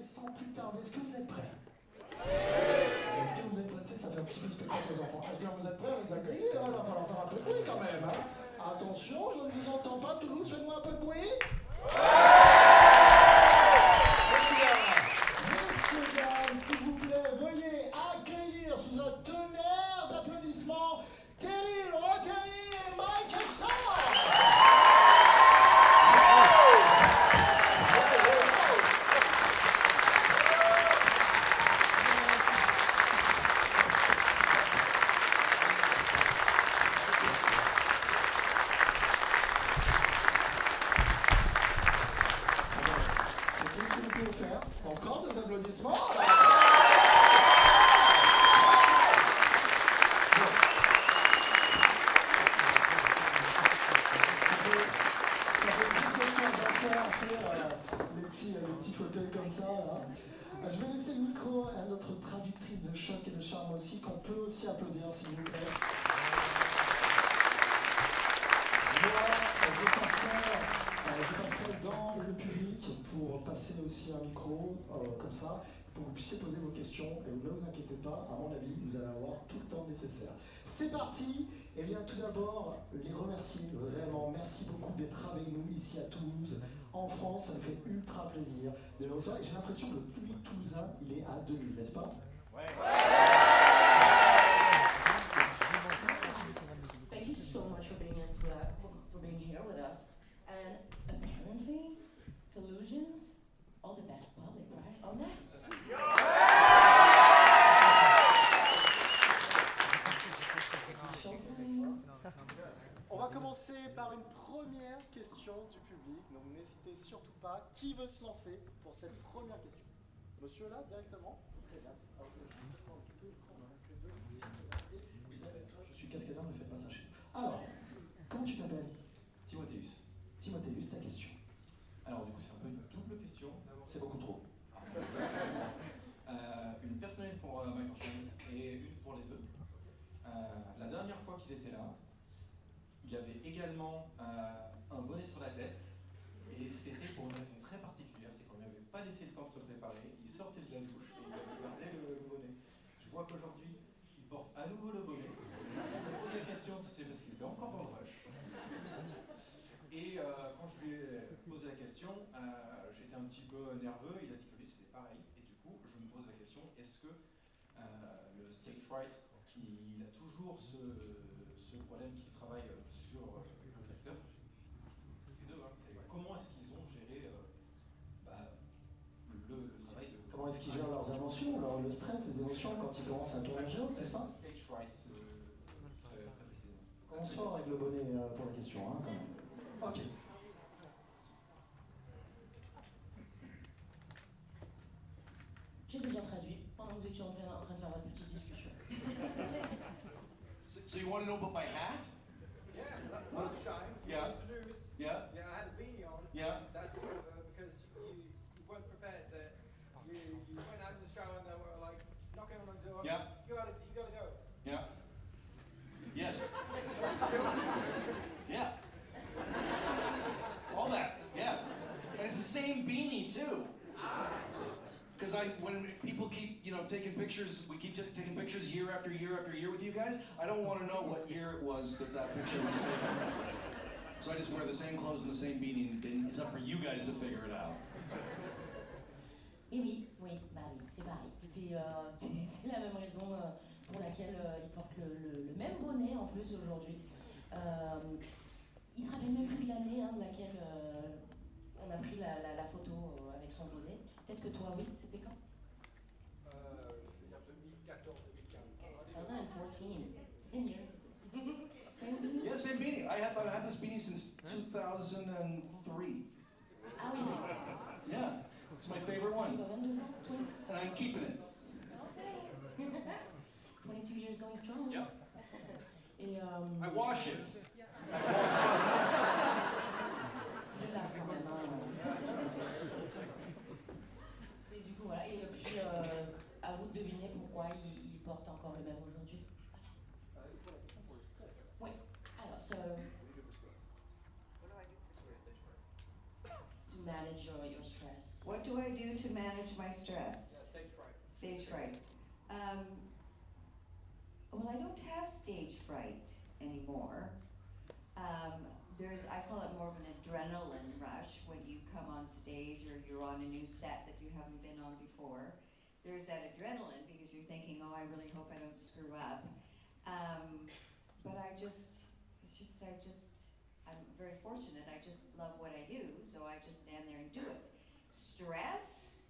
sans plus tarder, est-ce que vous êtes prêts? Est-ce que vous êtes prêts? Tu sais, ça fait un petit peu spectacle aux enfants. Est-ce que vous êtes prêts à les accueillir? Il va falloir faire un peu de bruit quand même. Hein? Attention, je ne vous entends pas. Toulouse, faites-moi un peu de bruit. Messieurs, dames, s'il vous plaît, veuillez accueillir sous un tonnerre d'applaudissements Teryl Rothery Michael Shanks. Encore des applaudissements. Ça les petits fauteuils comme ça. Là. Je vais laisser le micro à notre traductrice de choc et de charme aussi, qu'on peut aussi applaudir s'il vous plaît. Je passerai dans le public pour passer aussi un micro, comme ça, pour que vous puissiez poser vos questions. Et ne vous inquiétez pas, à mon avis, vous allez avoir tout le temps nécessaire. C'est parti. Et bien tout d'abord, les remercier vraiment. Merci beaucoup d'être avec nous ici à Toulouse, en France. Ça me fait ultra plaisir de vous recevoir. Et j'ai l'impression que le public toulousain, il est à 2000, n'est-ce pas? Ouais. Thank you so much for being here with us. And apparently, Toulousians, all the best public, right? On that? On va commencer par une première question du public, donc n'hésitez surtout pas. Qui veut se lancer pour cette première question? Monsieur là, directement? Très bien. Alors, je suis cascadeur, ne faites pas ça chez vous. Alors, comment tu t'appelles? Timotheus. Timotheus, ta question. Alors du coup c'est un peu une double question. C'est beaucoup trop. Une personnelle pour Michael Shanks et une pour les deux. La dernière fois qu'il était là, il avait également un bonnet sur la tête et c'était pour une raison très particulière, c'est qu'on lui avait pas laissé le temps de se préparer, il sortait de la douche et il avait gardé le bonnet. Je vois qu'aujourd'hui il porte à nouveau le bonnet. Je me pose la question si c'est parce qu'il était encore dans le rush. Et quand je lui ai posé la question, j'étais un petit peu nerveux, il a dit que lui c'était pareil, et du coup je me pose la question, est-ce que le stage fright, il a toujours ce problème qu'il travaille sur l'acteur, les deux, hein, comment est-ce qu'ils ont géré le travail de... Comment est-ce qu'ils gèrent leurs émotions, le stress, les émotions quand ils commencent à tourner jaune, c'est ça? Stage fright, très précisément. Commence fort avec le bonnet pour la question, hein, quand même. Ok. J'ai déjà traduit pendant que vous étiez en train de faire votre petite discussion. So you want to know about my hat? Yeah, last time Yeah. introduced. Yeah. Yeah, I had a beanie on. Yeah. That's because you weren't prepared. That you went out in the shower and they were like knocking on the door. Yeah. You gotta go. Yeah. Yes. Yeah. All that. Yeah. And it's the same beanie too. Because when people keep, taking pictures, we keep taking pictures year after year after year with you guys. I don't want to know what year it was that picture was taken. So I just wear the same clothes and the same beanie, and it's up for you guys to figure it out. Et oui, c'est pareil. C'est la même raison pour laquelle il porte le même bonnet en plus aujourd'hui. Il se rappelle même plus de l'année de laquelle on a pris la photo avec son bonnet. Peut-être que toi, oui, c'était quand? Je veux dire 2014-2015. 2014, 10 years. Same beanie? Yeah, same beanie. I've had this beanie since 2003. Ah oui. Yeah, it's my favorite one. 22 ans, 20. And I'm keeping it. Okay. 22 years going strong. Yep. Et I wash it. je lave quand même. Et du coup, voilà. Et puis, à vous de deviner pourquoi il porte encore le même aujourd'hui. Voilà. Oui. Alors, so... What do I do for stage fright? To manage your stress? What do I do to manage my stress? Yeah, stage fright. Stage fright. Well, I don't have stage fright anymore. I call it more of an adrenaline rush when you come on stage or you're on a new set that you haven't been on before. There's that adrenaline because you're thinking, oh, I really hope I don't screw up. But I'm very fortunate. I just love what I do, so I just stand there and do it. Stress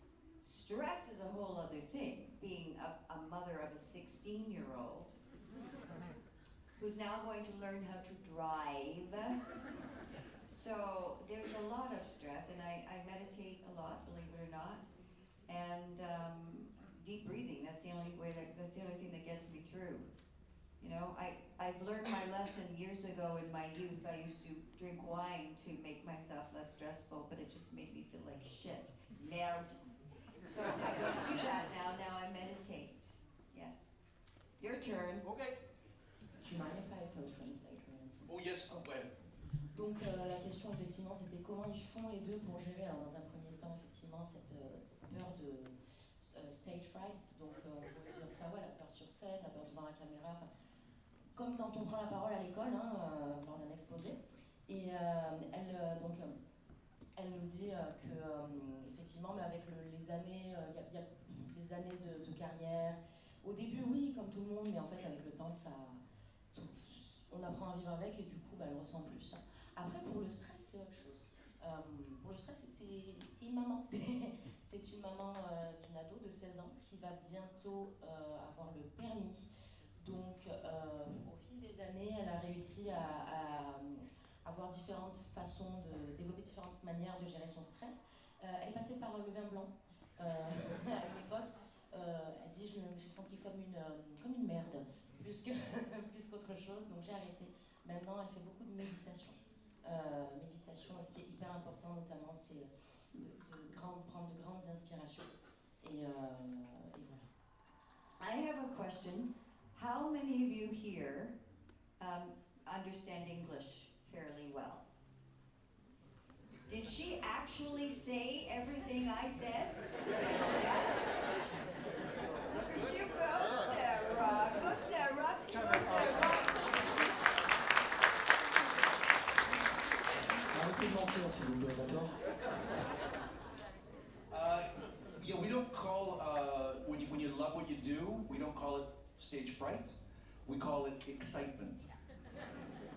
is a whole other thing. Being a mother of a 16-year-old who's now going to learn how to drive. So there's a lot of stress, and I meditate a lot, believe it or not, and deep breathing. That's the only thing that gets me through. You know, I've learned my lesson years ago in my youth. I used to drink wine to make myself less stressful, but it just made me feel like shit. Merde. So I don't do that now. Now I meditate. Yeah. Your turn. Okay. Do you mind if I first translate? Oh yes, go ahead. Donc la question effectivement c'était comment ils font les deux pour gérer, alors dans un premier temps effectivement cette peur de stage fright, donc on pourrait dire ça, ouais, la peur sur scène, la peur devant la caméra, comme quand on prend la parole à l'école lors d'un exposé. Et elle nous dit que effectivement, mais avec les années, il y a des années de carrière. Au début, oui, comme tout le monde, mais en fait avec le temps, on apprend à vivre avec et du coup, elle ressent plus ça. Après, pour le stress, c'est autre chose. Pour le stress, c'est une maman. C'est une maman d'une ado de 16 ans qui va bientôt avoir le permis. Donc, au fil des années, elle a réussi à avoir différentes façons de développer différentes manières de gérer son stress. Elle est passée par le vin blanc à l'époque. Elle dit je me suis sentie comme une merde plus qu'autre chose, donc j'ai arrêté. Maintenant, elle fait beaucoup de méditation. Ce qui est hyper important notamment, c'est de prendre de grandes inspirations. Et voilà. I have a question. How many of you here understand English fairly well? Did she actually say everything I said? Yes? Look at you go, Sarah. Go, Sarah. Go, Sarah. Arrêtez de mentir, s'il vous plaît, d'accord? Yeah, we don't call when you love what you do, we don't call it stage fright. We call it excitement.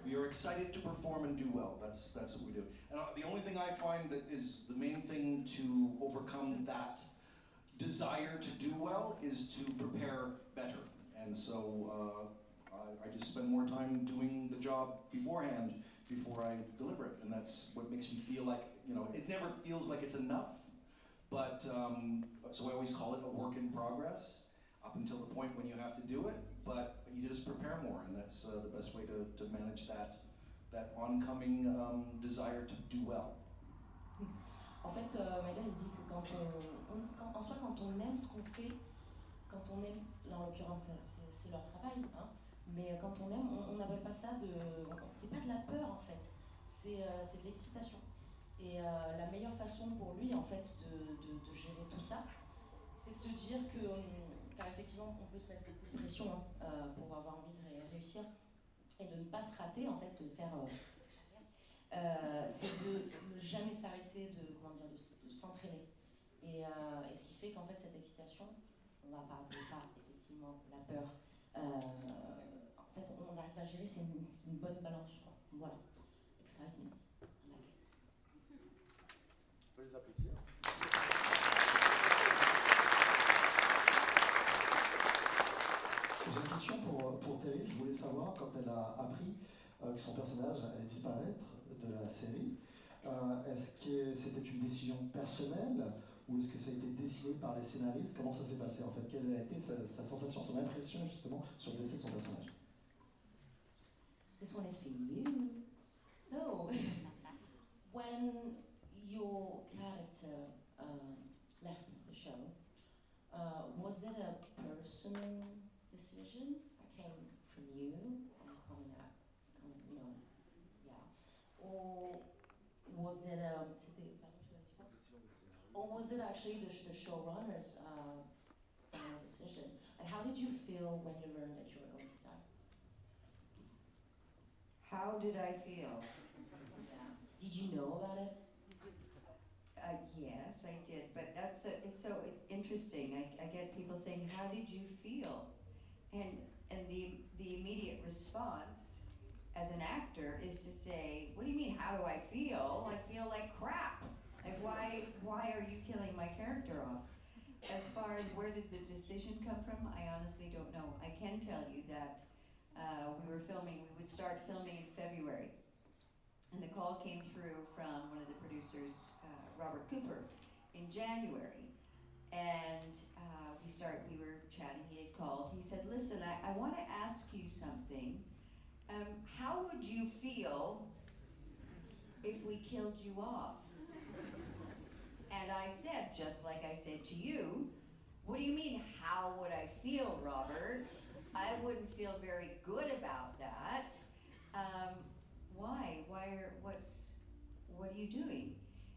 We are excited to perform and do well. That's what we do. And the only thing I find that is the main thing to overcome that desire to do well is to prepare better. And so I just spend more time doing the job beforehand before I deliver it. And that's what makes me feel like, it never feels like it's enough. But, so I always call it a work in progress up until the point when you have to do it. But you just prepare more, and that's the best way to manage that oncoming desire to do well. En fait, Michael il dit que quand on aime ce qu'on fait, quand on aime, là en l'occurrence c'est leur travail, mais quand on aime, on n'appelle pas ça c'est pas de la peur en fait, c'est de l'excitation. Et la meilleure façon pour lui en fait de gérer tout ça, c'est de se dire que, car effectivement on peut se mettre beaucoup de pression pour avoir envie de réussir et de ne pas se rater en fait, de faire c'est de ne jamais s'arrêter de s'entraîner. Et ce qui fait qu'en fait cette excitation, on va pas appeler ça effectivement la peur. En fait on arrive à gérer, c'est une bonne balance quoi. Voilà. Excitement. On peut les applaudir. J'ai une question pour Terry. Je voulais savoir, quand elle a appris que son personnage allait disparaître de la série, est-ce que c'était une décision personnelle ou est-ce que ça a été décidé par les scénaristes? Comment ça s'est passé en fait? Quelle a été sa sensation, son impression justement sur le décès de son personnage? This one is for you. So, when your character left the show, was it a personal decision that came from you, or was it c'était, pardon, tu l'as dit or was it actually the showrunner's decision? And how did you feel when you learned that you were going to die? How did I feel? Yeah. Did you know about it? Yes, I did, but it's interesting. I get people saying, "How did you feel?" And the immediate response as an actor is to say, "What do you mean? How do I feel? I feel like crap. Like why are you killing my character off?" As far as where did the decision come from, I honestly don't know. I can tell you that we would start filming in February. And the call came through from one of the producers, Robert Cooper, in January. And we were chatting, he had called. He said, "Listen, I want to ask you something. How would you feel if we killed you off?" And I said, just like I said to you, "What do you mean, how would I feel, Robert? I wouldn't feel very good about that. Why? What are you doing?"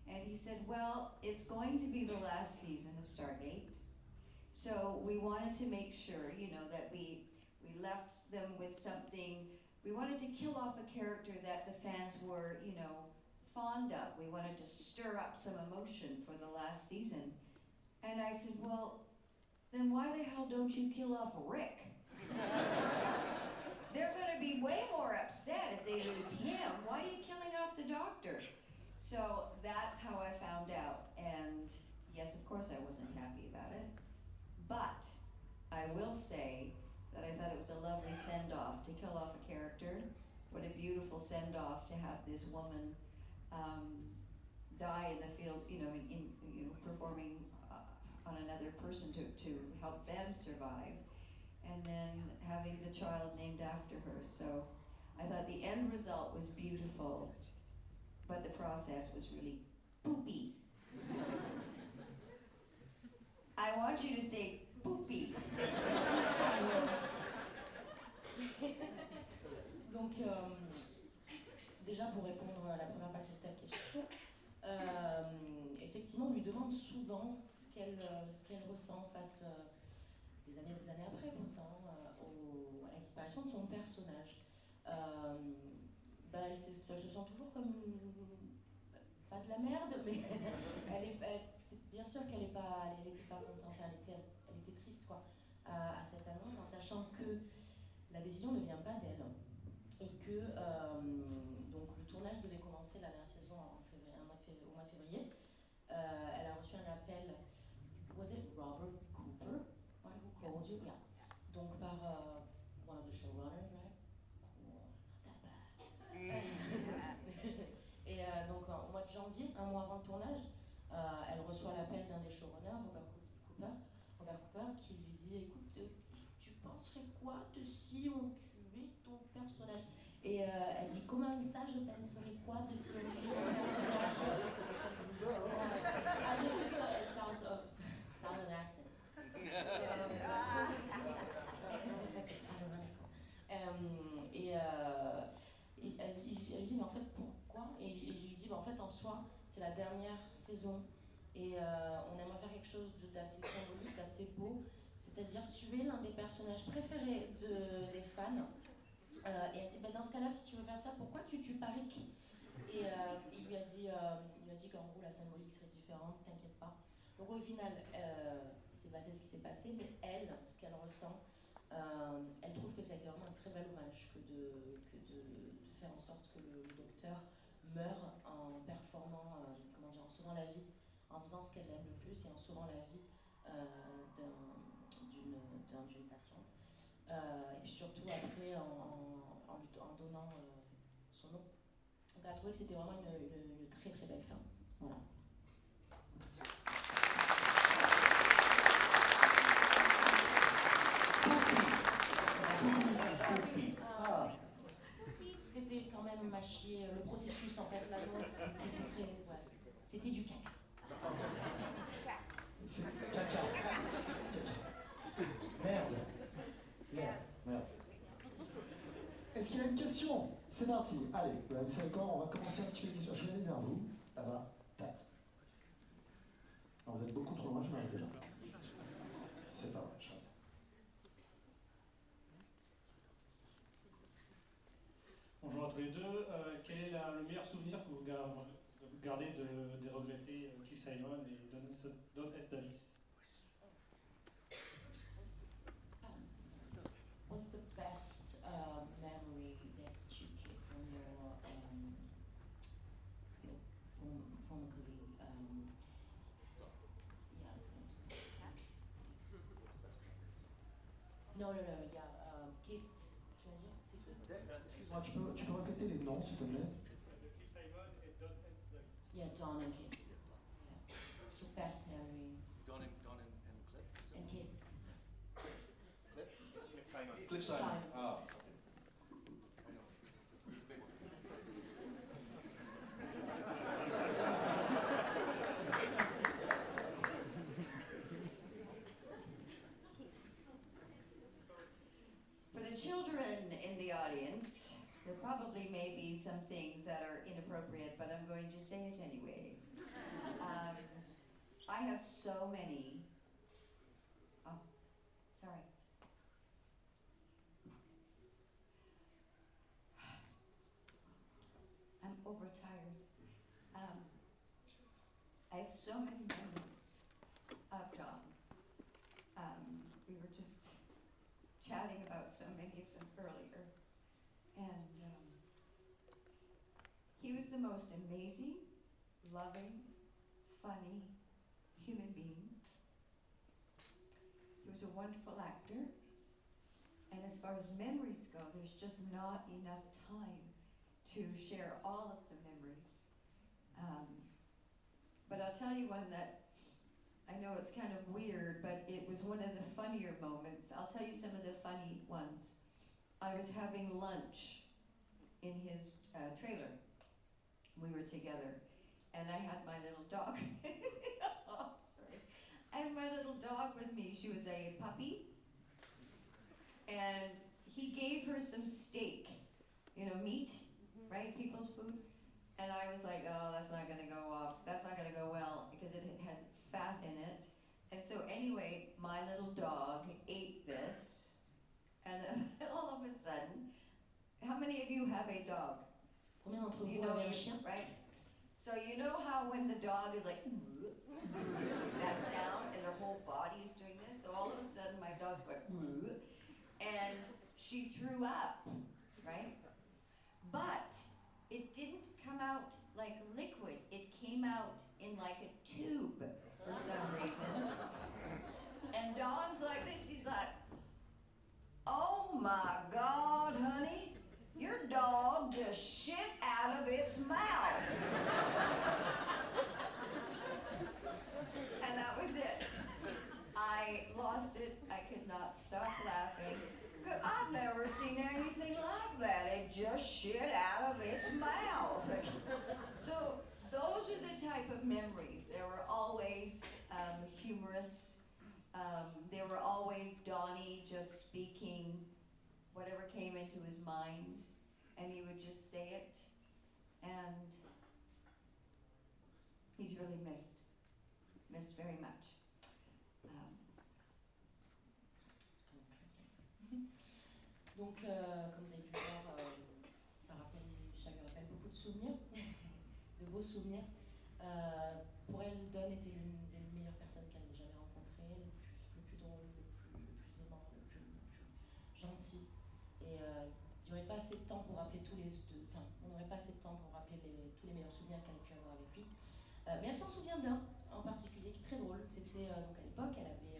And he said, "Well, it's going to be the last season of Stargate. So we wanted to make sure, that we left them with something. We wanted to kill off a character that the fans were, fond of. We wanted to stir up some emotion for the last season." And I said, "Well, then why the hell don't you kill off Rick? They're going to be way more upset if they lose him. Why are you killing off the doctor?" So that's how I found out. And yes, of course I wasn't happy about it. But I will say that I thought it was a lovely send-off to kill off a character. What a beautiful send-off to have this woman die in the field, in performing on another person to help them survive, and then having the child named after her. So I thought the end result was beautiful, but the process was really poopy. I want you to say poopy. Donc, déjà pour répondre à la première partie de ta question, effectivement, on lui demande souvent ce qu'elle ressent face, des années après pourtant, à la disparition de son personnage. Elle se sent toujours comme pas de la merde, mais c'est bien sûr qu'elle n'était pas contente, enfin, elle était triste quoi, à cette annonce, en sachant que la décision ne vient pas d'elle et que donc le tournage devait commencer la dernière saison au mois de février. Elle a reçu un appel, was it Robert Cooper, right, who called you? Yeah. Donc par one of the showrunners, right? Not that bad. Et donc au mois de janvier, un mois avant le tournage, elle reçoit l'appel d'un des showrunners, Robert Cooper, qui lui dit: "Écoute, tu penserais quoi de si on tuait ton personnage?" Et elle dit: "Comment ça, je penserais quoi de si on tuait mon personnage?" I just took a southern accent. It's ironical. Et elle dit: "Mais en fait, pourquoi?" Et il lui dit: "En fait, en soi, c'est la dernière saison. Et on aimerait faire quelque chose d'assez symbolique, d'assez beau, c'est-à-dire tuer l'un des personnages préférés des fans." Et elle dit: "Dans ce cas-là, si tu veux faire ça, pourquoi tu tues pas Rick?" Et il lui a dit qu'en gros la symbolique serait différente, t'inquiète pas. Donc au final, c'est passé ce qui s'est passé, mais elle, ce qu'elle ressent, elle trouve que ça a été vraiment un très bel hommage que de faire en sorte que le docteur meure en performant, en sauvant la vie, en faisant ce qu'elle aime le plus et en sauvant la vie d'une patiente. Et puis surtout après en donnant son nom. Donc elle a trouvé que c'était vraiment une très très belle fin. Voilà. C'était quand même mâché, le processus en fait, l'annonce, c'était très... Ouais, c'était du caca. C'est caca. Merde. Est-ce qu'il y a une question? C'est parti. Allez, vous savez quoi, on va commencer un petit peu les questions. Je vais aller vers vous, là-bas. Tac. des regrettés Keith Simon et Don S. Davis. What's the best memory that you keep from your former colleague? Non, il y a Keith, tu vas dire, c'est qui? Excuse-moi, tu peux répéter les noms, s'il te plaît? Keith Simon et Don S. Davis. Yeah, Don and Keith. Yeah. So best memory. Don and Cliff? And Keith. Cliff Simon. Cliff Simon. Simon. Oh. I know. He's a big one. For the children in the audience, there probably may be some things that are inappropriate, but I'm going to say it anyway. I have so many. Oh, sorry. I'm overtired. I have so many memories of Don. We were just chatting about so many of them earlier. And he was the most amazing, loving, funny human being. He was a wonderful actor. And as far as memories go, there's just not enough time to share all of the memories. But I'll tell you one that I know it's kind of weird, but it was one of the funnier moments. I'll tell you some of the funny ones. I was having lunch in his trailer. We were together, and I had my little dog. Oh, sorry. I had my little dog with me. She was a puppy, and he gave her some steak, you know, meat, right? People's food. And I was like, oh, that's not gonna go off. That's not gonna go well because it had fat in it. And so anyway, my little dog ate this, and then all of a sudden, how many of you have a dog? Combien d'entre You vous know, avez un chien? right? So you know how when the dog is like, that sound, and their whole body is doing this? So all of a sudden my dog's going, and she threw up, right? But it didn't come out like liquid. It came out in like a tube for some reason. And Don's like this, he's like, oh my God, honey, your dog just shit out of its mouth. And that was it. I lost it. I could not stop laughing. Because I've never seen anything like that. It just shit out of its mouth. So those are the type of memories. They were always humorous. They were always Donnie just speaking whatever came into his mind, and he would just say it. And he's really missed very much. Donc, comme vous avez pu le voir, ça lui rappelle beaucoup de souvenirs, de beaux souvenirs. Pour elle, Don était l'une des meilleures personnes qu'elle ait jamais rencontrées, le plus drôle, le plus aimant, le plus gentil. Et il n'y aurait pas assez de temps pour rappeler on n'aurait pas assez de temps pour rappeler tous les meilleurs souvenirs qu'elle a pu avoir avec lui. Mais elle s'en souvient d'un en particulier qui est très drôle. C'était donc à l'époque, elle avait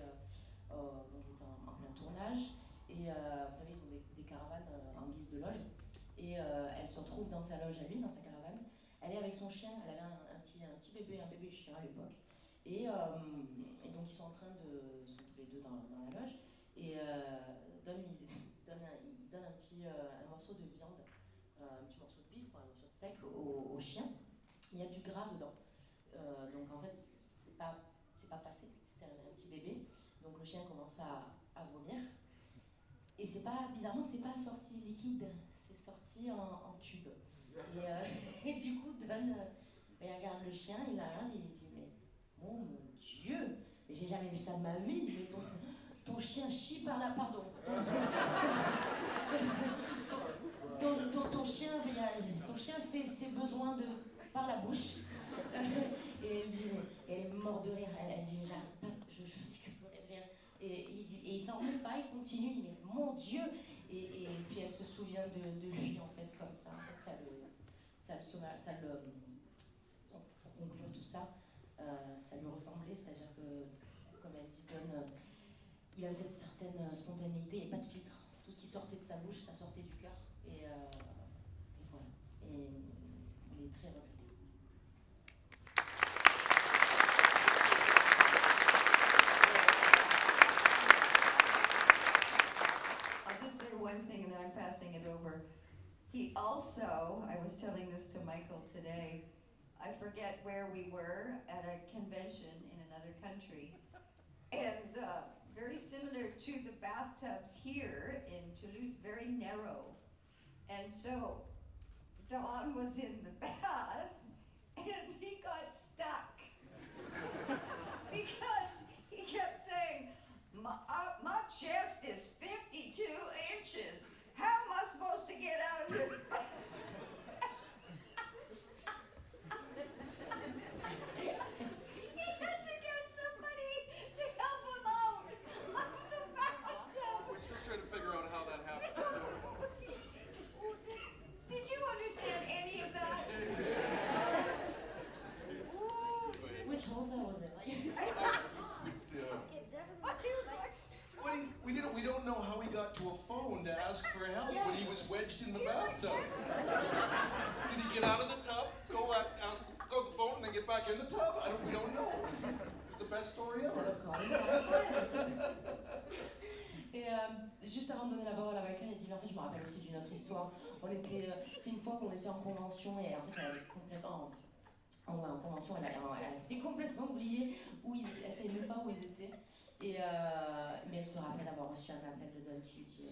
donc était en plein tournage. Et vous savez, ils ont des caravanes en guise de loge. Et elle se retrouve dans sa loge à lui, dans sa caravane. Elle est avec son chien, elle avait un petit bébé, un bébé chien à l'époque. Et donc ils sont en train sont tous les deux dans la loge. Et il donne un morceau de viande, un petit morceau de bif, un morceau de steak au chien. Il y a du gras dedans. Donc en fait, c'est pas passé, c'était un petit bébé. Donc le chien commence à vomir. Et bizarrement, c'est pas sorti liquide, c'est sorti en tube. Et du coup, Don regarde le chien, il la regarde et il lui dit, mais oh mon Dieu, mais j'ai jamais vu ça de ma vie, mais ton chien chie par là, pardon. Ton chien fait ses besoins par la bouche. Et elle dit, et elle est morte de rire. Elle dit, mais j'arrête pas, je faisais que pleurer de rire. Et il s'en remet pas, il continue, il dit, mais mon Dieu! Et puis elle se souvient de lui, en fait, comme ça. En fait, pour conclure tout ça, ça lui ressemblait, c'est-à-dire que, comme elle dit, Don, il avait cette certaine spontanéité et pas de filtre. Tout ce qui sortait de sa bouche, ça sortait du cœur. Et voilà. Et il est très regretté. I'll just say one thing and then I'm passing it over. He also, I was telling this to Michael today, I forget where we were at a convention in another country. And very similar to the bathtubs here in Toulouse, very narrow. And so Don was in the bath and he got stuck because he kept saying, my chest is 52 inches. How am I supposed to get out of this? He had to get somebody to help him out of the bathtub. We're still trying to figure out how that happened. Did you understand any of that? Which hotel was it? We don't know how he got to a phone to ask for help when he was wedged in the bathtub. Did he get out of the tub, go to the phone, and then get back in the tub? We don't know. It's the best story ever. Et juste avant de donner la parole à Michael, elle dit, en fait, je me rappelle aussi d'une autre histoire. C'est une fois qu'on était en convention et en fait, elle avait complètement, en convention, elle avait complètement oublié elle savait même pas où ils étaient. Mais elle se rappelle avoir reçu un appel de Don qui lui dit,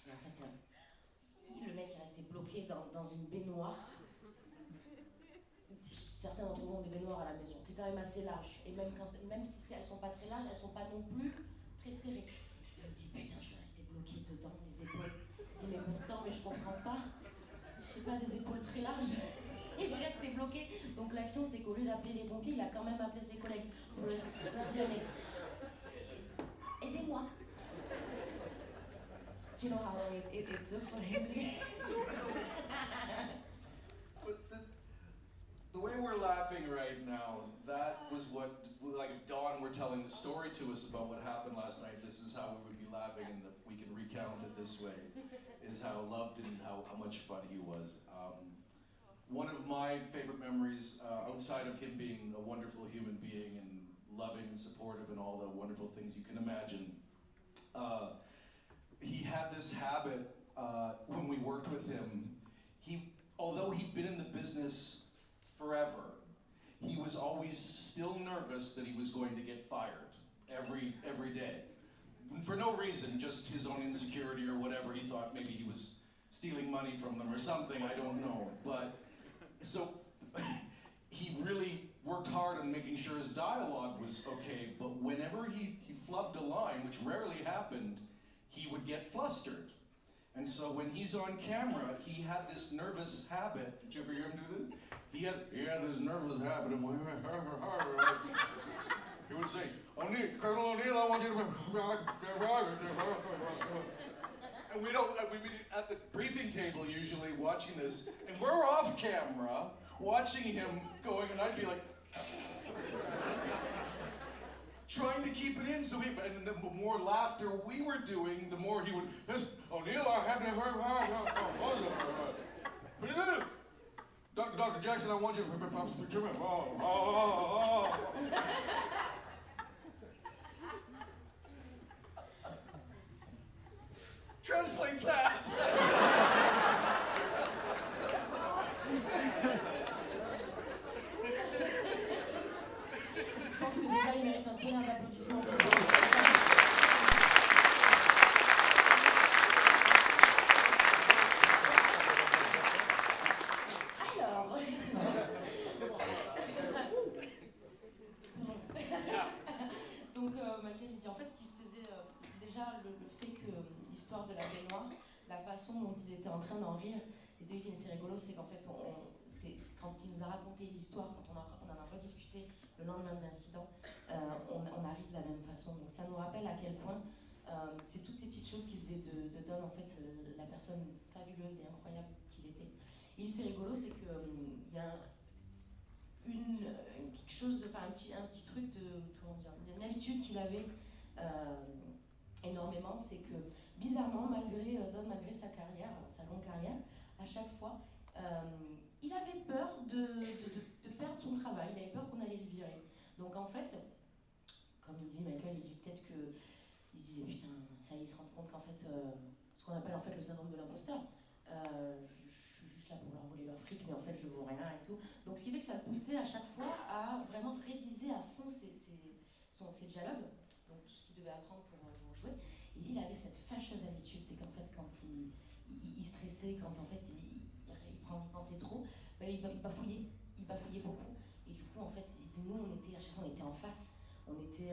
en fait, le mec est resté bloqué dans une baignoire. Certains d'entre vous ont des baignoires à la maison, c'est quand même assez large. Et même si elles sont pas très larges, elles sont pas non plus très serrées. Elle dit, putain, je suis restée bloquée dedans, les épaules. Elle dit, mais pourtant, je comprends pas. Je sais pas, des épaules très larges. Il est resté bloqué. Donc l'action, c'est qu'au lieu d'appeler les pompiers, il a quand même appelé ses collègues pour leur dire, mais aidez-moi. Do you know how long it took for him to get... But the way we're laughing right now, that was what, like if Dawn were telling the story to us about what happened last night, this is how we would be laughing, and we can recount it this way, is how loved and how much fun he was. One of my favorite memories, outside of him being a wonderful human being and loving and supportive and all the wonderful things you can imagine, he had this habit when we worked with him. Although he'd been in the business forever, he was always still nervous that he was going to get fired every day. For no reason, just his own insecurity or whatever. He thought maybe he was stealing money from them or something, I don't know. But so he really worked hard on making sure his dialogue was okay, but whenever he flubbed a line, which rarely happened, he would get flustered. And so when he's on camera, he had this nervous habit. Did you ever hear him do this? He had this nervous habit of he would say, Colonel O'Neill, I want you to and we at the briefing table usually watching this, and we're off camera watching him going, and I'd be like trying to keep it in, and the more laughter we were doing, the more he would, O'Neill, I have to Dr. Jackson, I want you to translate that. Je pense que déjà, il mérite un tonnerre d'applaudissements. Alors... Donc, Michael, il dit en fait ce qu'il faisait déjà, le fait que l'histoire de la baignoire, la façon dont ils étaient en train d'en rire, et de lui dit mais c'est rigolo, c'est qu'en fait, quand il nous a raconté l'histoire, quand on en a rediscuté le lendemain de l'incident, on a ri de la même façon. Donc ça nous rappelle à quel point c'est toutes ces petites choses qui faisaient de Don en fait la personne fabuleuse et incroyable qu'il était. Et c'est rigolo, c'est qu'il y a quelque chose, un petit truc de, comment dire, une habitude qu'il avait énormément, c'est que bizarrement, malgré sa carrière, sa longue carrière, à chaque fois, il avait peur de perdre son travail, il avait peur qu'on allait le virer. Donc en fait, comme il dit Michael, il dit peut-être que il se disait putain, ça y est, il se rend compte qu'en fait, ce qu'on appelle en fait le syndrome de l'imposteur, je suis juste là pour leur voler leur fric, mais en fait je vaux rien et tout. Donc ce qui fait que ça le poussait à chaque fois à vraiment réviser à fond ses dialogues, donc tout ce qu'il devait apprendre pour jouer. Et il avait cette fâcheuse habitude, c'est qu'en fait quand il stressait, quand en fait il pensait trop, ben, il bafouillait beaucoup. Et du coup en fait, nous à chaque fois on était en face, on était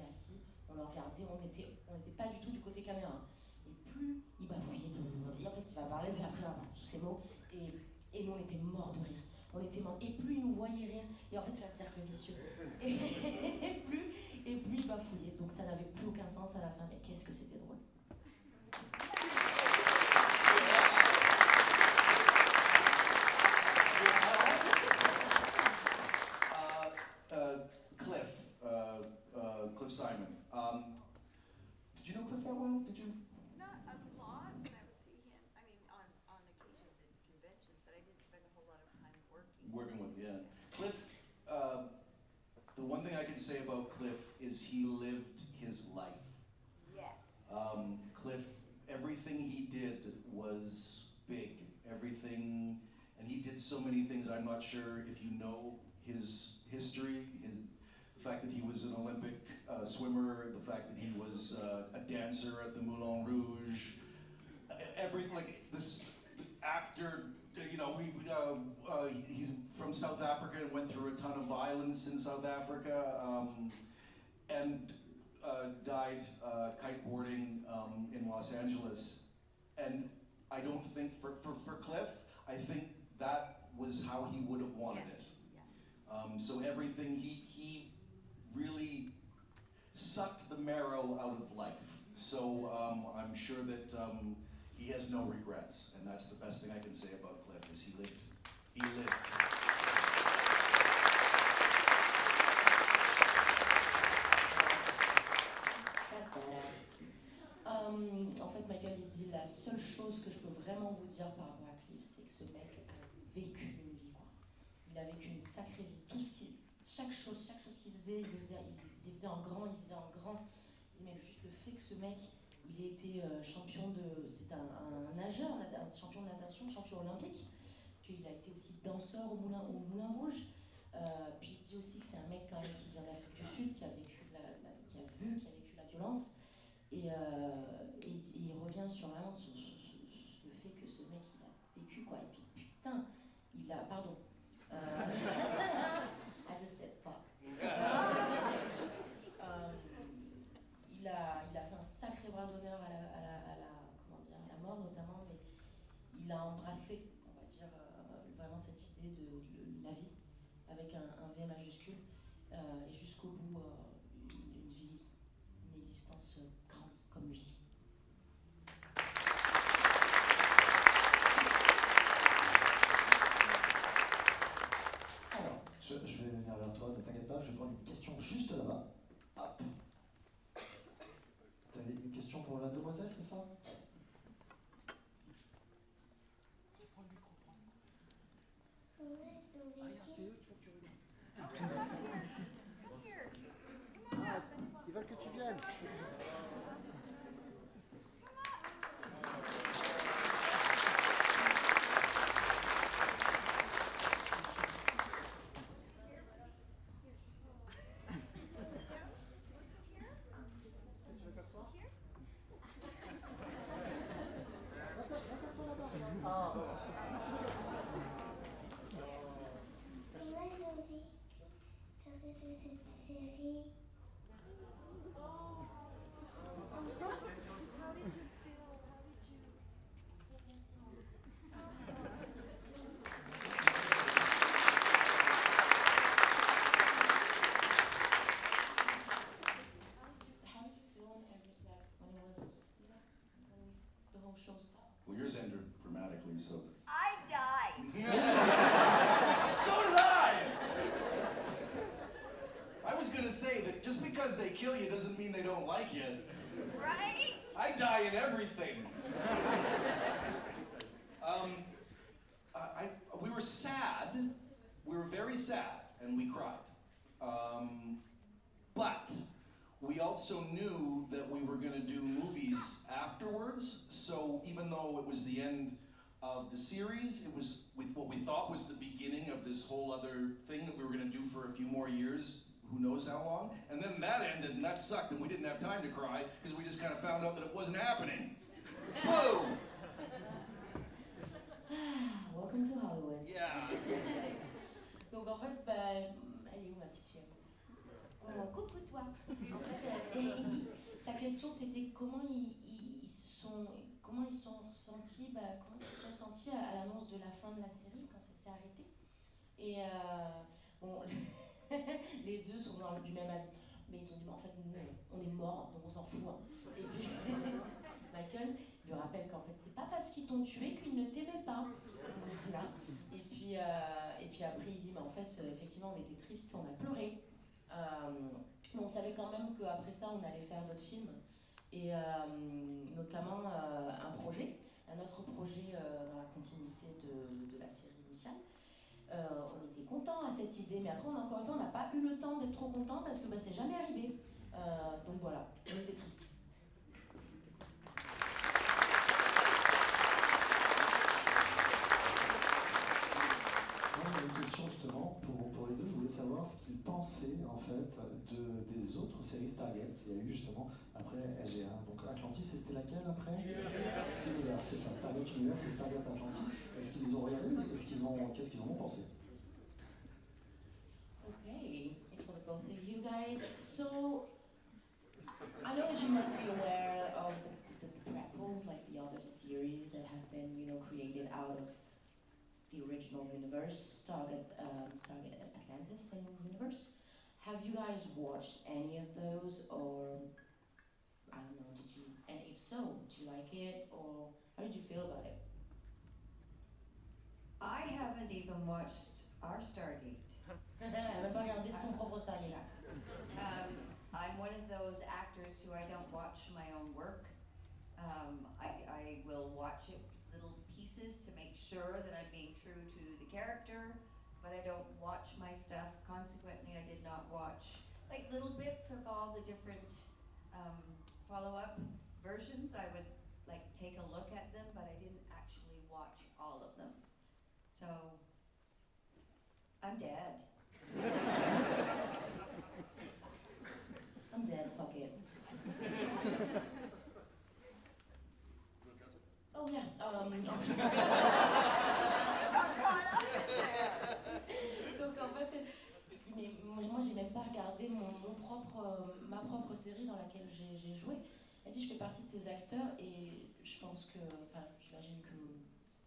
assis, on le regardait, on n'était pas du tout du côté caméra. Et plus il bafouillait, et en fait il va parler, puis après il va parler tous ces mots, et nous on était morts de rire. Et plus il nous voyait rire, et en fait c'est un cercle vicieux. Et plus il bafouillait, donc ça n'avait plus aucun sens à la fin, mais qu'est-ce que c'était drôle. Cliff Simon. Did you know Cliff that well? Did you? Not a lot, but I would see him, I mean, on occasions at conventions, but I didn't spend a whole lot of time working with, yeah. Cliff, the one thing I can say about Cliff is he lived his life. Yes. Cliff, everything he did was big. Everything, and he did so many things. I'm not sure if you know his history, the fact that he was an Olympic swimmer, the fact that he was a dancer at the Moulin Rouge, everything, like this actor, you know, he's from South Africa and went through a ton of violence in South Africa, and died kiteboarding in Los Angeles. And I don't think, for Cliff, I think that was how he would have wanted it. Yeah. So everything, he really sucked the marrow out of life. So I'm sure that he has no regrets, and that's the best thing I can say about Cliff, is he lived. En fait, Michael, il dit la seule chose que je peux vraiment vous dire par rapport à Cliff, c'est que ce mec a vécu une vie, quoi. Il a vécu une sacrée vie. Chaque chose qu'il faisait, il les faisait en grand, il vivait en grand. Mais juste le fait que ce mec, il ait été champion c'est un nageur, un champion de natation, champion olympique, qu'il a été aussi danseur au Moulin Rouge. Puis il se dit aussi que c'est un mec quand même qui vient d'Afrique du Sud, qui a vécu la violence. Et il revient sur vraiment le fait que ce mec, il a vécu, quoi. Et puis putain, pardon. I just said fuck. Il a fait un sacré bras d'honneur à la mort notamment, mais il a embrassé, on va dire, vraiment cette idée de la vie avec un V majuscule, et jusqu'au bout, une vie, une existence grande comme lui. Alors, je vais venir vers toi, ne t'inquiète pas, je vais prendre une question juste là-bas. Hop. Tu avais une question pour la demoiselle, c'est ça? Ils veulent que tu viennes. so. I died. So did I! I was gonna say that just because they kill you doesn't mean they don't like you. Right? I die in everything. We were sad. We were very sad, and we cried. But we also knew that we were going to do movies afterwards. So even though it was the end of the series, it was what we thought was the beginning of this whole other thing that we were going to do for a few more years. Who knows how long? And then that ended, and that sucked, and we didn't have time to cry because we just kind of found out that it wasn't happening. Boom! Welcome to Hollywood. Yeah. Donc en fait, bah, elle est où ma petite chérie? Oh, coucou toi. En fait, sa question c'était comment ils se sont ressentis, comment ils se sont sentis à l'annonce de la fin de la série quand ça s'est arrêté. Et bon, les deux sont du même avis. Mais ils ont dit, en fait, nous, on est morts, donc on s'en fout. Hein. Et puis, Michael lui rappelle qu'en fait, c'est pas parce qu'ils t'ont tué qu'ils ne t'aimaient pas. Voilà. Et puis après, il dit, mais en fait, effectivement, on était tristes, on a pleuré. Mais on savait quand même qu'après ça, on allait faire d'autres films. Et notamment un autre projet dans la continuité de la série initiale. On était contents à cette idée, mais après, encore une fois, on n'a pas eu le temps d'être trop contents parce que c'est jamais arrivé. Donc voilà, on était tristes. Moi, j'avais une question justement pour les deux. Je voulais savoir ce qu'ils pensaient en fait des autres séries Stargate. Il y a eu justement après SG1. Donc Atlantis, c'était laquelle après? Univers, c'est ça. Stargate Univers, c'est Stargate Atlantis. Est-ce qu'ils ont regardé? Qu'est-ce qu'ils en ont pensé? Okay, it's for the both of you guys. So, I know that you must be aware of the prequels, like the other series that have been, created out of the original universe, Stargate Atlantis and universe. Have you guys watched any of those, or I don't know, did you? And if so, did you like it, or how did you feel about it? I haven't even watched our Stargate. Elle n'a même pas regardé son propre Stargate. I'm one of those actors who I don't watch my own work. I will watch it little pieces to make sure that I'm being true to the character, but I don't watch my stuff. Consequently, I did not watch like little bits of all the different follow-up versions. I would like take a look at them, but I didn't actually watch all of them. So I'm dead. I'm dead, fuck it. Oh yeah, Donc en fait, il dit mais moi j'ai même pas regardé ma propre série dans laquelle j'ai joué. Elle dit je fais partie de ces acteurs et je pense que, j'imagine que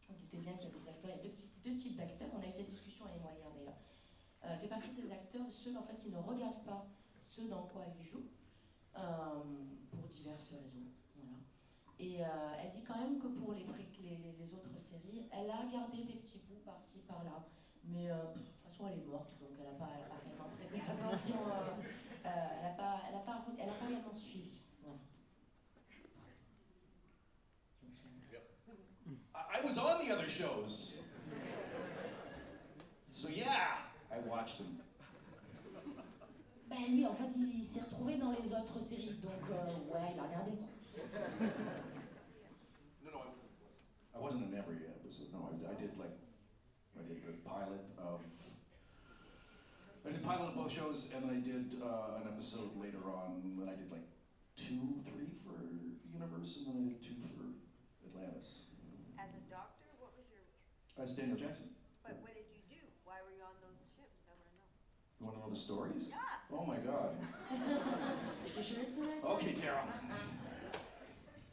vous doutez bien qu'il y a des acteurs, il y a deux types d'acteurs. On a eu cette discussion elle et moi hier d'ailleurs. Elle fait partie de ces acteurs, ceux en fait qui ne regardent pas ce dans quoi ils jouent, pour diverses raisons. Voilà. Et elle dit quand même que pour les autres séries, elle a regardé des petits bouts par-ci, par-là, mais de toute façon elle est morte, donc elle n'a pas réellement prêté attention, elle n'a pas réellement suivi. Voilà. I was on the other shows. So yeah, I watched them. Ben lui, en fait, il s'est retrouvé dans les autres séries, donc ouais, il a regardé. No, I wasn't in every episode. No, I did the pilot of both shows, and then I did an episode later on. Then I did like 2, 3 for Universe, and then I did 2 for Atlantis. As a doctor, what was your... That's Daniel Jackson. But what did you do? Why were you on those ships? I want to know. You want to know the stories? Yeah. Oh my God. You sure it's the right time? Okay, Tara.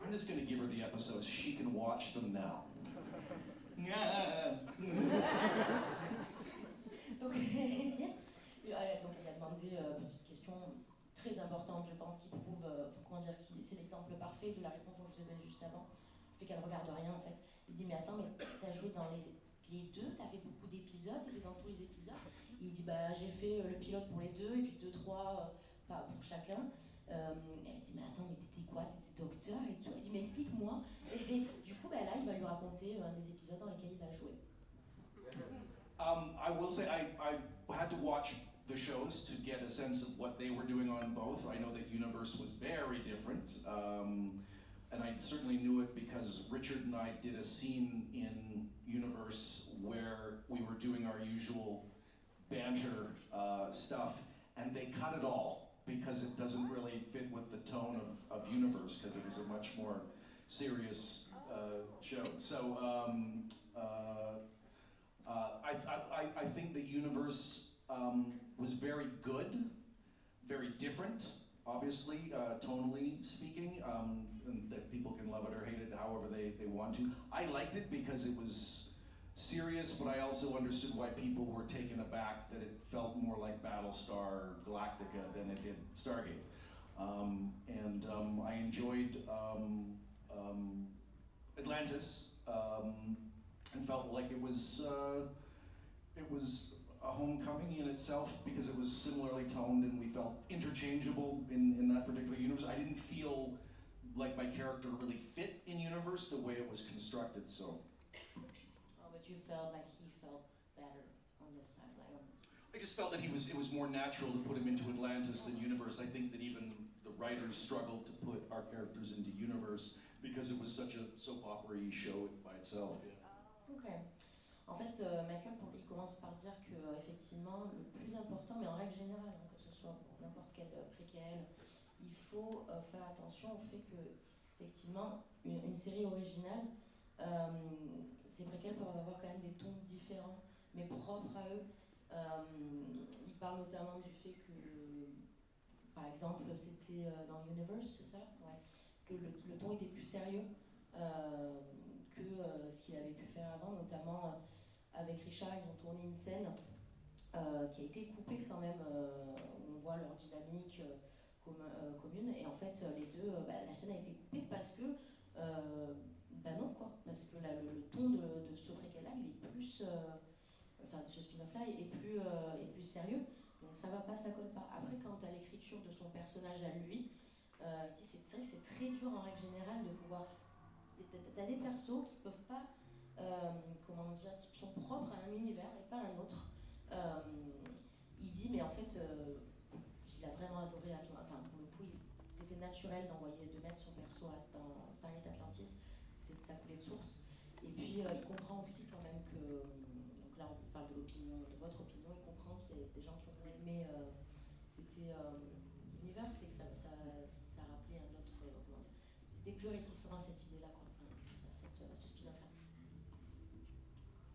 I'm just going to give her the episodes. She can watch them now. Donc, elle a demandé petite question très importante, je pense, qui prouve, c'est l'exemple parfait de la réponse dont je vous ai donnée juste avant, le fait qu'elle ne regarde rien en fait. Il dit mais attends, mais t'as joué dans les deux, t'as fait beaucoup d'épisodes, t'étais dans tous les épisodes. Il dit bah j'ai fait le pilote pour les deux et puis 2-3 pas pour chacun. Elle dit mais attends, mais t'étais quoi? T'étais docteur et tout. Il dit mais explique-moi. Et du coup bah, là il va lui raconter un des épisodes dans lesquels il a joué. I will say I had to watch the shows to get a sense of what they were doing on both. I know that Universe was very different, and I certainly knew it because Richard and I did a scene in Universe where we were doing our usual banter stuff, and they cut it all because it doesn't really fit with the tone of Universe because it was a much more serious show. So I think the Universe was very good, very different, obviously, tonally speaking, and that people can love it or hate it however they want to. I liked it because it was serious, but I also understood why people were taken aback that it felt more like Battlestar Galactica than it did Stargate. I enjoyed Atlantis and felt like it was a homecoming in itself because it was similarly toned and we felt interchangeable in that particular universe. I didn't feel like my character really fit in Universe the way it was constructed, so. Oh, but you felt like he felt better on this side, like. I just felt that it was more natural to put him into Atlantis than Universe. I think that even the writers struggled to put our characters into Universe because it was such a soap opera-y show by itself. Yeah. Ok. En fait, Michael, il commence par dire que effectivement, le plus important, mais en règle générale, hein, que ce soit pour n'importe quel préquel, il faut faire attention au fait que, effectivement, une série originale, ces préquels peuvent avoir quand même des tons différents, mais propres à eux. Il parle notamment du fait que, par exemple, c'était dans Universe, c'est ça? Ouais. Que le ton était plus sérieux que ce qu'il avait pu faire avant, notamment avec Richard, ils ont tourné une scène qui a été coupée quand même, où on voit leur dynamique commune, et en fait les deux, la scène a été coupée parce que, non quoi, parce que le ton de ce préquel-là, il est plus, enfin de ce spin-off-là est plus sérieux, donc ça va pas, ça colle pas. Après, quand à l'écriture de son personnage à lui, c'est vrai que c'est très dur en règle générale de pouvoir. T'as des persos qui peuvent pas, comment dire, qui sont propres à un univers et pas à un autre. Il dit, mais en fait, il a vraiment adoré, enfin pour le coup, c'était naturel de mettre son perso dans Stargate Atlantis, ça coulait de source. Et puis il comprend aussi quand même que, donc là on parle de l'opinion, de votre opinion, il comprend qu'il y a des gens qui ont aimé, c'était l'univers, c'est que ça rappelait un autre, comment dire, c'était plus réticent à cette idée-là, quoi, enfin, ce spin-off-là.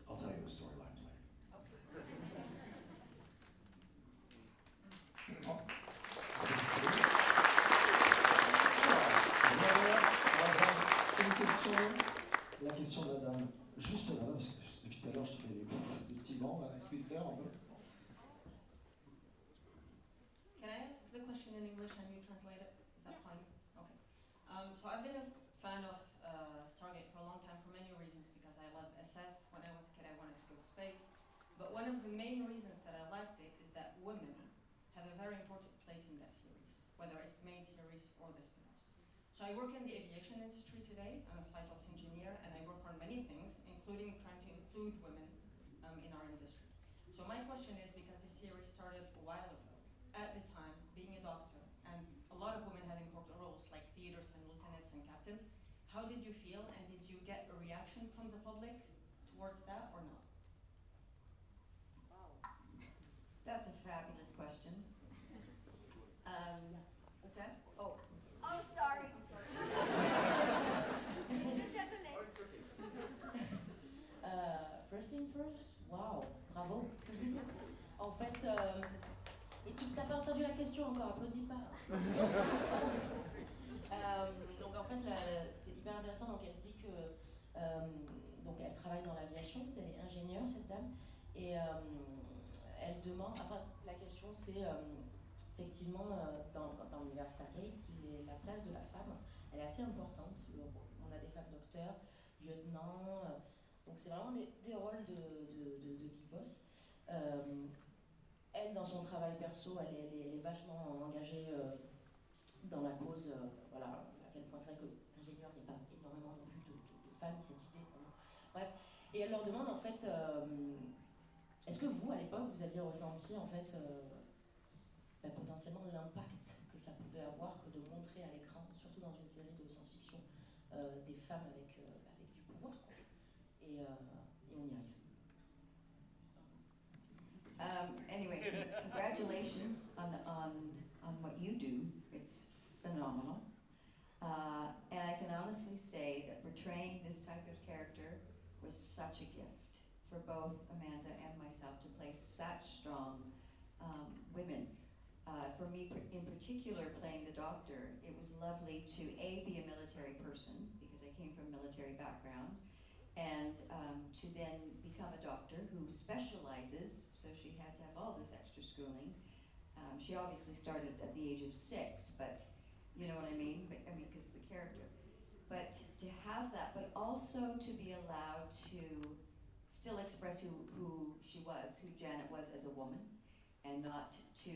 I'll tell you the storylines later. La question de la dame. Juste là, parce que depuis tout à l'heure, je te fais des petits bancs avec Twister un peu. Can I ask the question in English and you translate it? Is that fine? Okay. So I've been a fan of Stargate for a long time for many reasons, because I love SF. When I was a kid, I wanted to go to space. But one of the main reasons that I liked it is that women have a very important place in that series, whether it's the main series or the spin-offs. So I work in the aviation industry today. I'm a flight ops engineer, and I work on many things, including trying to include women in our industry. So my question is, because the series started a while ago, at the time, being a doctor, and a lot of women had important roles like leaders and lieutenants and captains, how did you feel, and did you get a reaction from the public towards that or not? That's a fabulous question. What's that? Oh. Oh, sorry. That's okay. First thing first, wow, bravo. En fait, et tu t'as pas entendu la question encore, applaudis pas. Donc en fait, c'est hyper intéressant. Donc elle dit que donc elle travaille dans l'aviation, elle est ingénieure cette dame, et elle demande. Enfin, la question c'est effectivement dans l'univers Stargate, la place de la femme, elle est assez importante. On a des femmes docteurs, lieutenant. Donc c'est vraiment des rôles de big boss. Elle, dans son travail perso, elle est vachement engagée dans la cause, voilà, à quel point c'est vrai que l'ingénieur, il n'y a pas énormément non plus de femmes, cette idée. Bref, et elle leur demande en fait, est-ce que vous, à l'époque, vous aviez ressenti en fait potentiellement l'impact que ça pouvait avoir que de montrer à l'écran, surtout dans une série de science-fiction, des femmes avec du pouvoir, quoi. Et on y arrive. Anyway, congratulations on what you do. It's phenomenal. And I can honestly say that portraying this type of character was such a gift for both Amanda and myself to play such strong women. For me in particular, playing the doctor, it was lovely to be a military person, because I came from a military background, and to then become a doctor who specializes, so she had to have all this extra schooling. She obviously started at the age of 6, but you know what I mean? Because the character. But to have that, but also to be allowed to still express who she was, who Janet was as a woman, and not to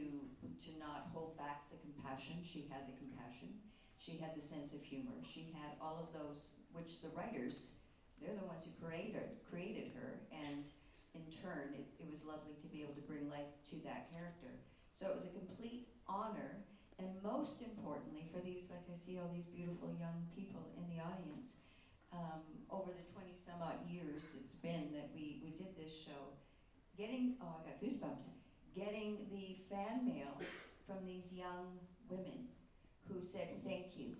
not hold back the compassion. She had the compassion. She had the sense of humor. She had all of those, which the writers, they're the ones who created her, and in turn, it was lovely to be able to bring life to that character. So it was a complete honor, and most importantly, for these, like I see all these beautiful young people in the audience, over the 20 some odd years it's been that we did this show, getting, oh, I got goosebumps, getting the fan mail from these young women who said, thank you.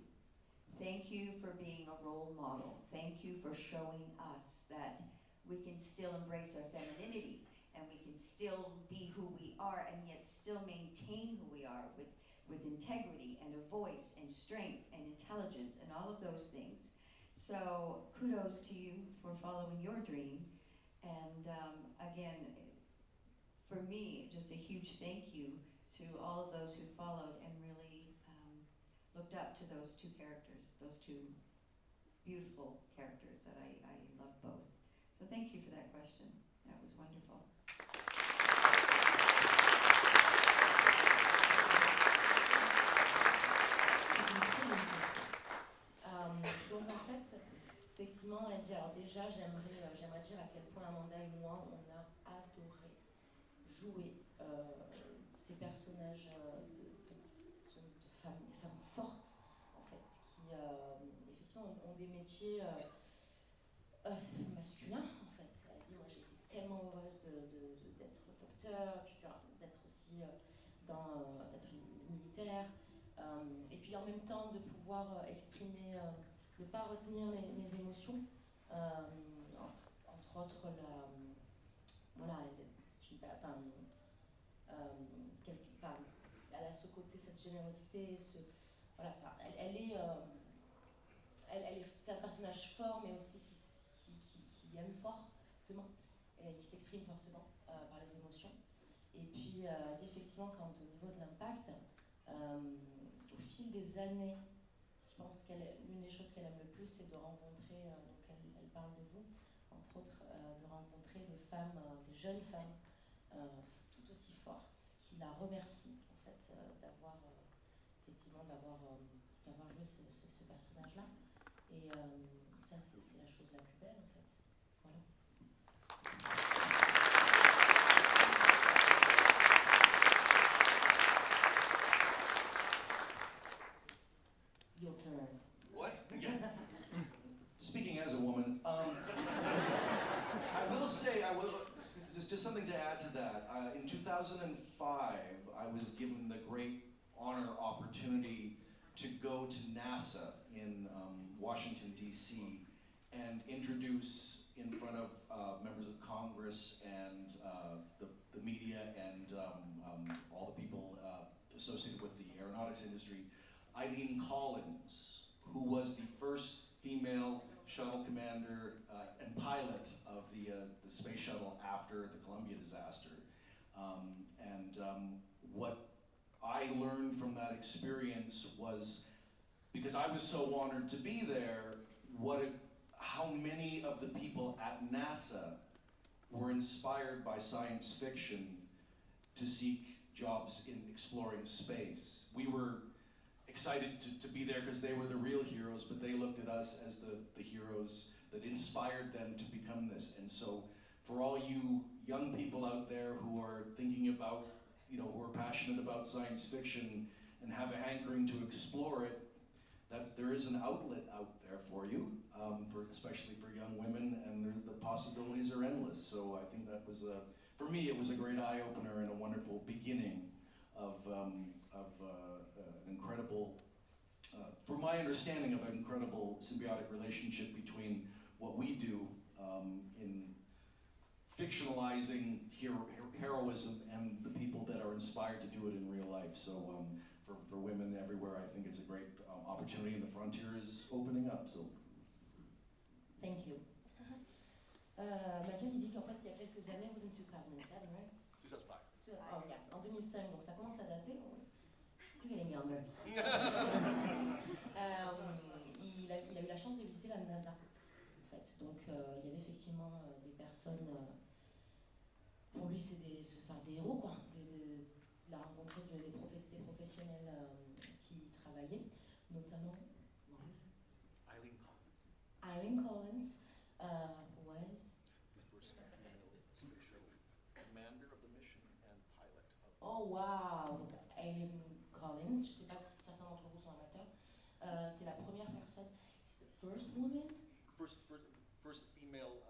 Thank you for being a role model. Thank you for showing us that we can still embrace our femininity, and we can still be who we are, and yet still maintain who we are with integrity and a voice and strength and intelligence and all of those things. So kudos to you for following your dream. And again, for me, just a huge thank you to all of those who followed and really looked up to those two characters, those two beautiful characters that I love both. So thank you for that question. That was wonderful. Donc en fait, effectivement, elle dit, alors déjà, j'aimerais dire à quel point Amanda et moi, on a adoré jouer ces personnages des femmes fortes, en fait, qui effectivement ont des métiers masculins, en fait. Elle dit, moi j'ai été tellement heureuse d'être docteur, puis d'être aussi d'être militaire, et puis en même temps de pouvoir exprimer, de ne pas retenir mes émotions, entre autres voilà, elle a ce côté, cette générosité, voilà, c'est un personnage fort, mais aussi qui aime fortement et qui s'exprime fortement par les émotions. Et puis, elle dit effectivement, quand au niveau de l'impact, au fil des années, je pense l'une des choses qu'elle aime le plus, c'est de rencontrer, donc elle parle de vous, entre autres, de rencontrer des femmes, des jeunes femmes, tout aussi fortes, qui la remercient en fait d'avoir effectivement d'avoir joué ce personnage-là. Et ça, c'est la chose la plus belle en fait. Voilà. Your turn. What? Yeah. Speaking as a woman, I will say, just something to add to that. In 2005, I was given the great honor opportunity to go to NASA in Washington, D.C. and introduce in front of members of Congress and the media and all the people associated with the aeronautics industry, Eileen Collins, who was the first female shuttle commander and pilot of the space shuttle after the Columbia disaster. What I learned from that experience was, because I was so honored to be there, how many of the people at NASA were inspired by science fiction to seek jobs in exploring space. We were excited to be there because they were the real heroes, but they looked at us as the heroes that inspired them to become this. And so for all you young people out there who are thinking about, who are passionate about science fiction and have a hankering to explore it, there is an outlet out there for you, especially for young women, and the possibilities are endless. So I think that was for me, it was a great eye-opener and a wonderful beginning of an incredible, for my understanding of an incredible symbiotic relationship between what we do in fictionalizing heroism and the people that are inspired to do it in real life. So for women everywhere, I think it's a great opportunity, and the frontier is opening up. So. Thank you. Michael, il dit qu'en fait, il y a quelques années, was in 2007, right? 2005. Oh yeah, en 2005, donc ça commence à dater. You're getting younger. Il a eu la chance de visiter la NASA, en fait. Donc il y avait effectivement des personnes, pour lui c'est des héros, quoi. Il a rencontré des professionnels qui travaillaient, notamment Eileen Collins, who was The first female spatial commander of the mission and pilot. Oh wow, donc Eileen Collins, je ne sais pas si certains d'entre vous sont amateurs, c'est la première personne, first woman? First female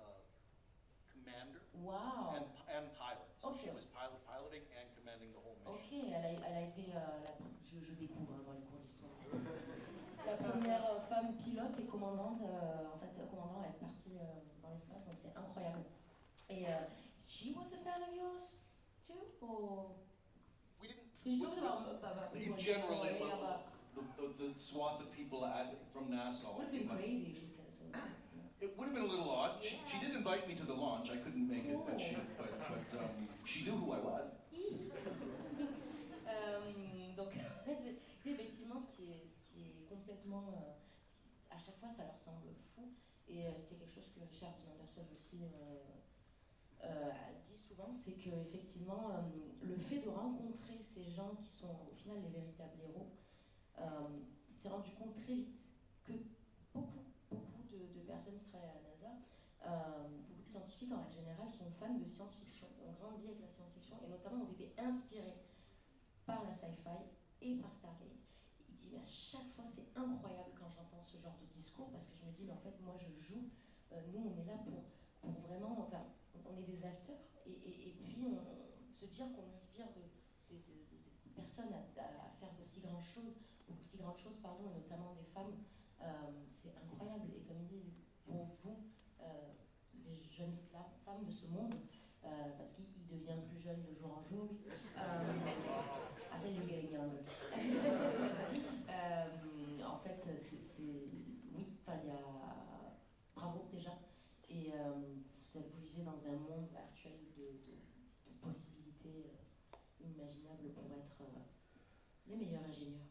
commander. Wow. And pilot. So Okay. she was piloting and commanding the whole mission. Ok, elle a été, je découvre dans les cours d'histoire, la première femme pilote et commandante, en fait commandant à être partie dans l'espace, donc c'est incroyable. Et she was a fan of yours too, or? We didn't. You talked about In general, the swath of people from NASA. It would have been crazy if she said so. It would have been a little odd. She did invite me to the launch. I couldn't make it, but she knew who I was. Donc effectivement, ce qui est complètement, à chaque fois, ça leur semble fou, et c'est quelque chose que Richard Dean Anderson aussi dit souvent, c'est que effectivement, le fait de rencontrer ces gens qui sont au final les véritables héros, il s'est rendu compte très vite que beaucoup de personnes qui travaillent à la NASA, beaucoup de scientifiques en règle générale sont fans de science-fiction, ont grandi avec la science-fiction et notamment ont été inspirés par la sci-fi et par Stargate. Il dit, mais à chaque fois c'est incroyable quand j'entends ce genre de discours, parce que je me dis, mais en fait moi je joue, nous on est là pour vraiment, enfin on est des acteurs, et puis se dire qu'on inspire des personnes à faire d'aussi grandes choses, et notamment des femmes, c'est incroyable. Et comme il dit, pour vous, les jeunes femmes de ce monde, parce qu'il devient plus jeune de jour en jour, lui. I said you're getting younger. En fait, oui, enfin, il y a bravo déjà, et vous vivez dans un monde actuel de possibilités inimaginables pour être les meilleurs ingénieurs.